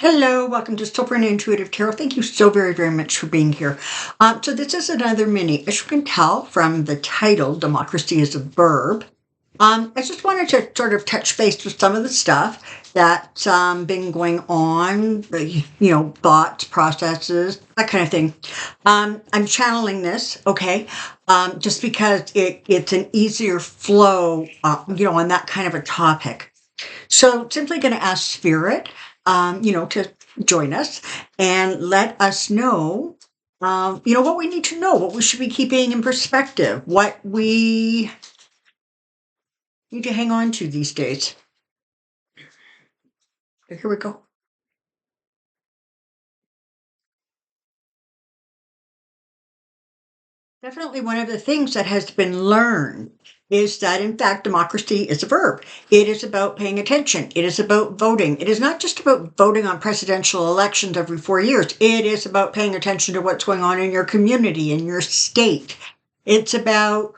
Hello, welcome to Soulprint Intuitive Tarot. Thank you so very, very much for being here. So this is another mini. As you can tell from the title, Democracy is a Verb. I just wanted to sort of touch base with some of the stuff that's been going on, thoughts, processes, that kind of thing. I'm channeling this, okay, just because it's an easier flow, on that kind of a topic. So simply going to ask Spirit, to join us and let us know, what we need to know, what we should be keeping in perspective, what we need to hang on to these days. Here we go. Definitely one of the things that has been learned is that, in fact, democracy is a verb. It is about paying attention. It is about voting. It is not just about voting on presidential elections every 4 years. It is about paying attention to what's going on in your community, in your state. It's about,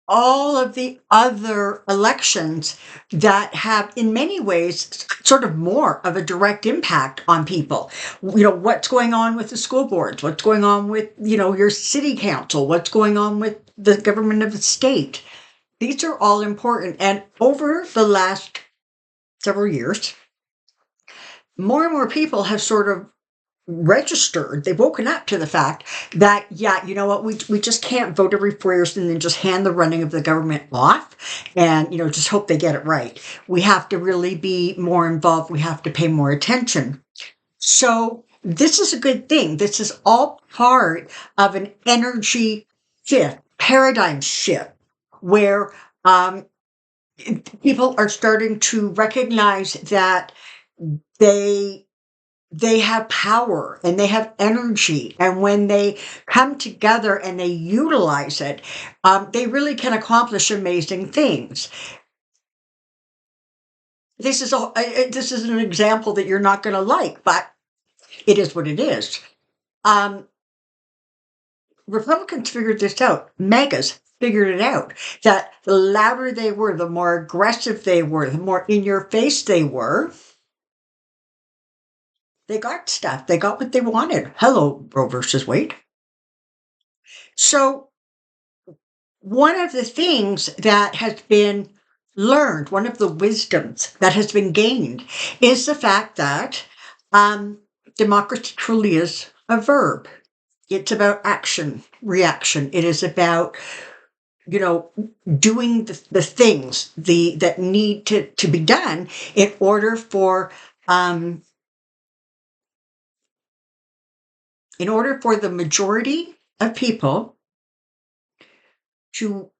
all of the other elections that have, in many ways, sort of more of a direct impact on people. What's going on with the school boards, what's going on with, your city council, what's going on with the government of the state. These are all important. And over the last several years, more and more people have sort of registered, they've woken up to the fact that, we just can't vote every 4 years and then just hand the running of the government off and, just hope they get it right. We have to really be more involved. We have to pay more attention. So this is a good thing. This is all part of an energy shift, paradigm shift, where people are starting to recognize that they have power and they have energy. And when they come together and they utilize it, they really can accomplish amazing things. This is an example that you're not going to like, but it is what it is. Republicans figured this out. MAGAs figured it out, that the louder they were, the more aggressive they were, the more in your face they were, they got stuff. They got what they wanted. Hello, Roe versus Wade. So one of the things that has been learned, one of the wisdoms that has been gained, is the fact that democracy truly is a verb. It's about action, reaction. It is about, doing the things that need to be done in order for the majority of people to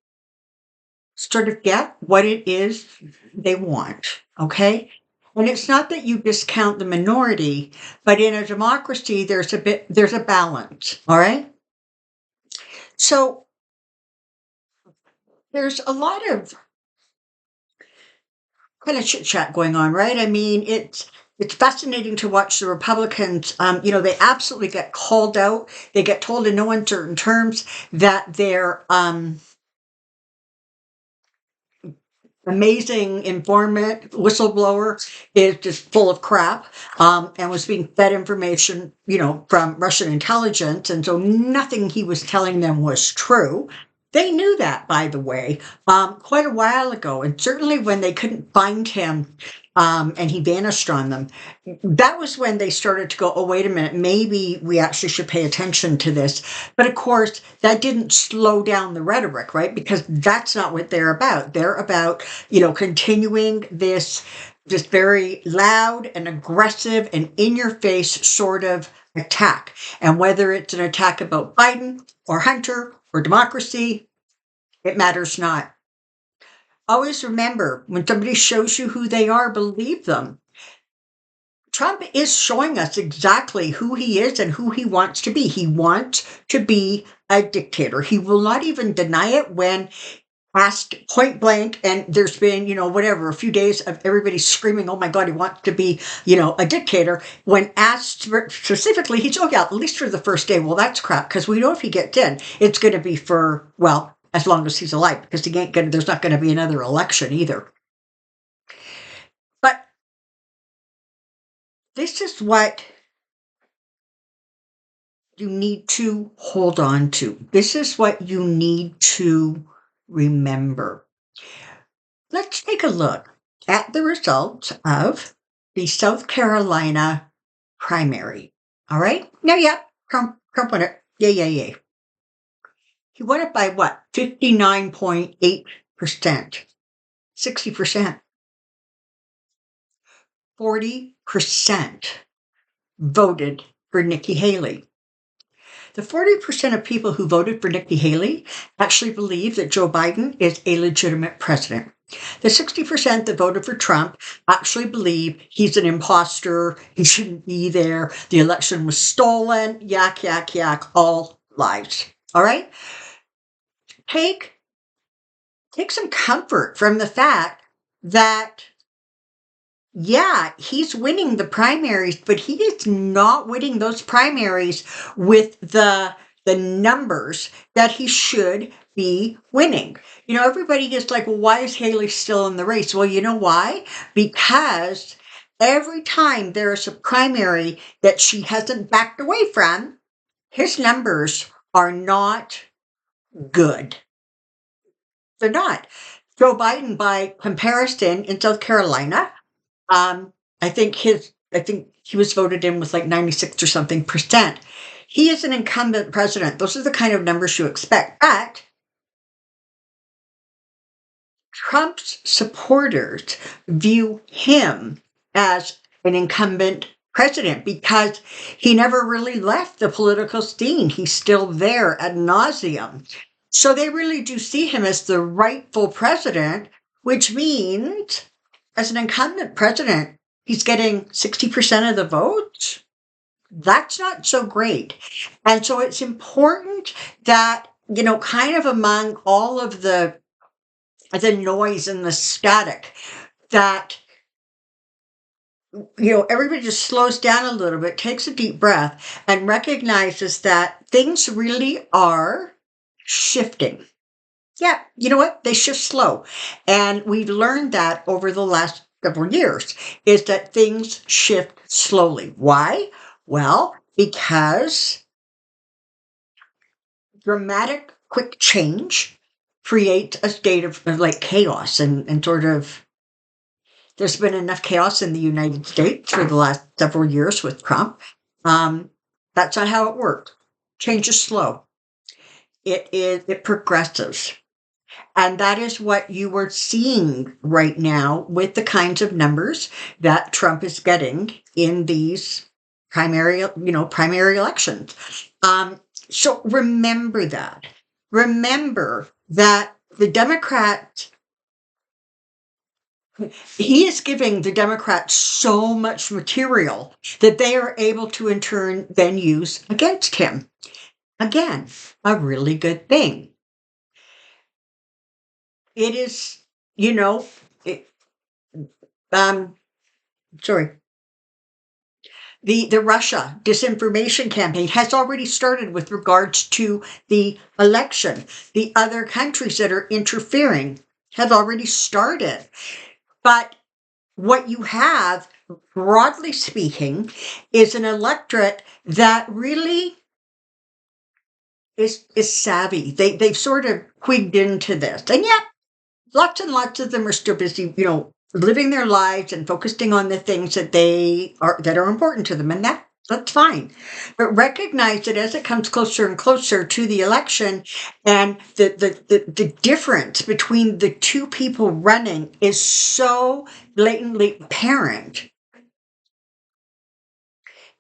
sort of get what it is they want, okay? And it's not that you discount the minority, but in a democracy, there's a balance, all right? So there's a lot of kind of chit chat going on, right? I mean, it's fascinating to watch the Republicans. They absolutely get called out. They get told in no uncertain terms that their amazing informant, whistleblower, is just full of crap, and was being fed information, from Russian intelligence. And so nothing he was telling them was true. They knew that, by the way, quite a while ago. And certainly when they couldn't find him, and he vanished on them, that was when they started to go, oh, wait a minute, maybe we actually should pay attention to this. But of course, that didn't slow down the rhetoric, right? Because that's not what they're about. They're about, continuing this very loud and aggressive and in your face sort of attack. And whether it's an attack about Biden or Hunter or democracy, it matters not. Always remember, when somebody shows you who they are, believe them. Trump is showing us exactly who he is and who he wants to be. He wants to be a dictator. He will not even deny it when asked point blank, and there's been, a few days of everybody screaming, oh my God, he wants to be, a dictator. When asked specifically, he's, oh yeah, at least for the first day. Well, that's crap, because we know if he gets in, it's going to be for, as long as he's alive, because there's not going to be another election either. But This is what you need to hold on to. This is what you need to remember. Let's take a look at the results of the South Carolina primary. All right? No, yeah, Trump won it. Yay, yay, yay. He won it by what? 59.8%. 60%. 40% voted for Nikki Haley. The 40% of people who voted for Nikki Haley actually believe that Joe Biden is a legitimate president. The 60% that voted for Trump actually believe he's an imposter, he shouldn't be there, the election was stolen, yak, yak, yak, all lies. All right? Take some comfort from the fact that yeah, he's winning the primaries, but he is not winning those primaries with the numbers that he should be winning. You know, everybody gets like, well, why is Haley still in the race? Well, you know why? Because every time there is a primary that she hasn't backed away from, his numbers are not good. They're not. Joe Biden, by comparison, in South Carolina, um, I think he was voted in with like 96 or something percent. He is an incumbent president. Those are the kind of numbers you expect. But Trump's supporters view him as an incumbent president because he never really left the political scene. He's still there ad nauseum. So they really do see him as the rightful president, which means as an incumbent president, he's getting 60% of the votes. That's not so great. And so it's important that, you know, kind of among all of the noise and the static, that, you know, everybody just slows down a little bit, takes a deep breath, and recognizes that things really are shifting. Yeah, you know what? They shift slow. And we've learned that over the last several years, is that things shift slowly. Why? Well, because dramatic, quick change creates a state of like chaos and sort of there's been enough chaos in the United States for the last several years with Trump. Um, that's not how it works. Change is slow. It progresses. And that is what you are seeing right now with the kinds of numbers that Trump is getting in these primary elections. So remember that. Remember that the Democrats, he is giving the Democrats so much material that they are able to in turn then use against him. Again, a really good thing. It is, you know, it, um, sorry, the Russia disinformation campaign has already started with regards to the election. The other countries that are interfering have already started. But what you have, broadly speaking, is an electorate that really is savvy. They've sort of twigged into this. And yet lots and lots of them are still busy, you know, living their lives and focusing on the things that are important to them, and that's fine. But recognize that as it comes closer and closer to the election, and the difference between the two people running is so blatantly apparent,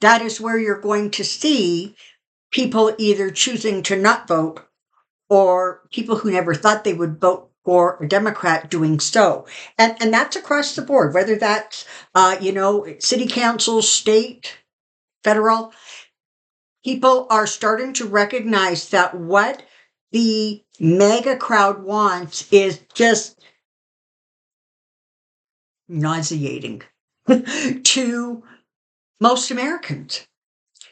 that is where you're going to see people either choosing to not vote or people who never thought they would vote for a Democrat doing so. And that's across the board, whether that's, city council, state, federal. People are starting to recognize that what the mega crowd wants is just nauseating to most Americans.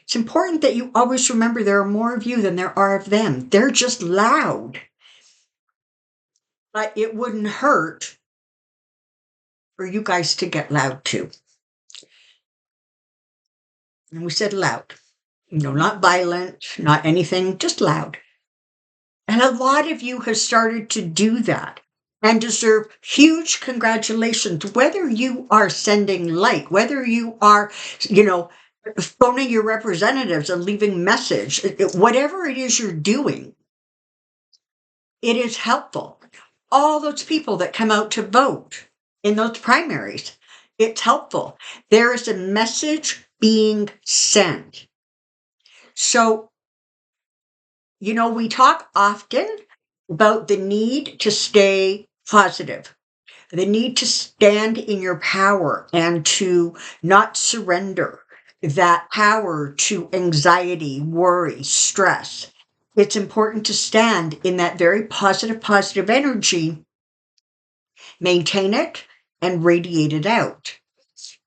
It's important that you always remember there are more of you than there are of them. They're just loud. But it wouldn't hurt for you guys to get loud too. And we said loud. Not violent, not anything, just loud. And a lot of you have started to do that and deserve huge congratulations, whether you are sending light, whether you are, phoning your representatives and leaving message, whatever it is you're doing, it is helpful. All those people that come out to vote in those primaries, it's helpful. There is a message being sent. So, we talk often about the need to stay positive, the need to stand in your power and to not surrender that power to anxiety, worry, stress. It's important to stand in that very positive energy, maintain it, and radiate it out.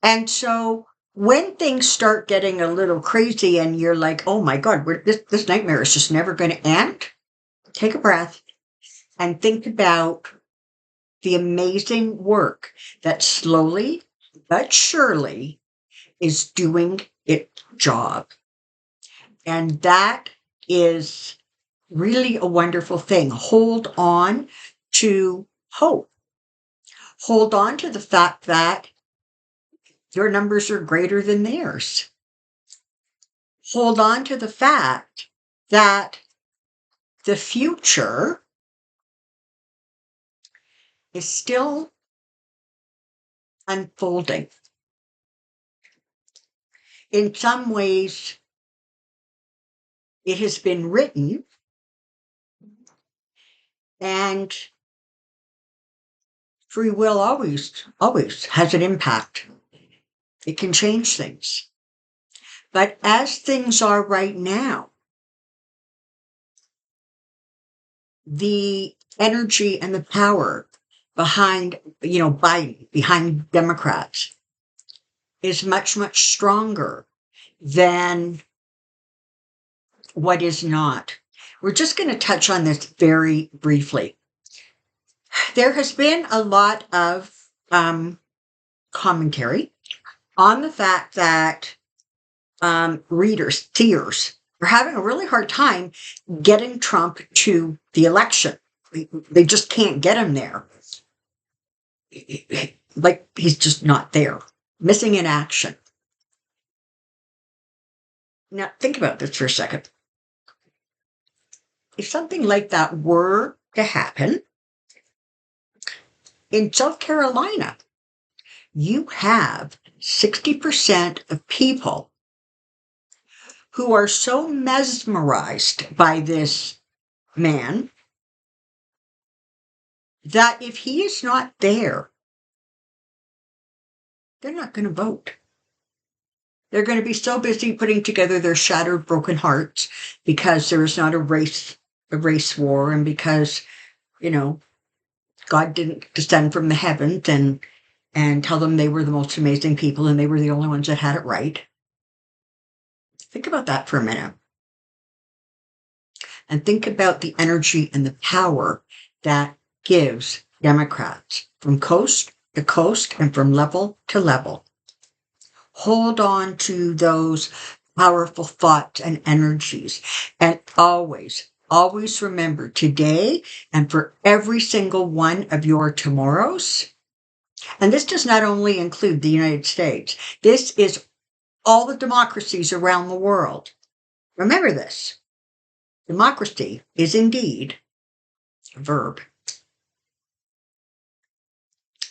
And so when things start getting a little crazy and you're like, oh my God, this nightmare is just never going to end, take a breath and think about the amazing work that slowly but surely is doing its job. And that is really a wonderful thing. Hold on to hope. Hold on to the fact that your numbers are greater than theirs. Hold on to the fact that the future is still unfolding. In some ways, it has been written, and free will always has an impact. It can change things. But as things are right now, the energy and the power behind, Biden, behind Democrats, is much, much stronger than what is not. We're just going to touch on this very briefly. There has been a lot of commentary on the fact that seers, are having a really hard time getting Trump to the election. They just can't get him there. Like, he's just not there. Missing in action. Now, think about this for a second. If something like that were to happen, in South Carolina, you have 60% of people who are so mesmerized by this man that if he is not there, they're not going to vote. They're going to be so busy putting together their shattered, broken hearts because there is not a race war, and because, God didn't descend from the heavens and tell them they were the most amazing people and they were the only ones that had it right. Think about that for a minute. And think about the energy and the power that gives Democrats from coast to coast and from level to level. Hold on to those powerful thoughts and energies. And always remember, today and for every single one of your tomorrows, and this does not only include the United States, this is all the democracies around the world. Remember this. Democracy is indeed a verb.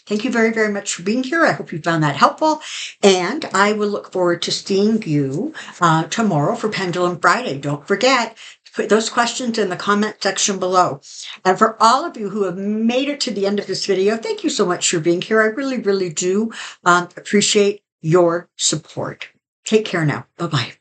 Thank you very, very much for being here. I hope you found that helpful. And I will look forward to seeing you tomorrow for Pendulum Friday. Don't forget to put those questions in the comment section below. And for all of you who have made it to the end of this video, thank you so much for being here. I really, really do appreciate your support. Take care now. Bye-bye.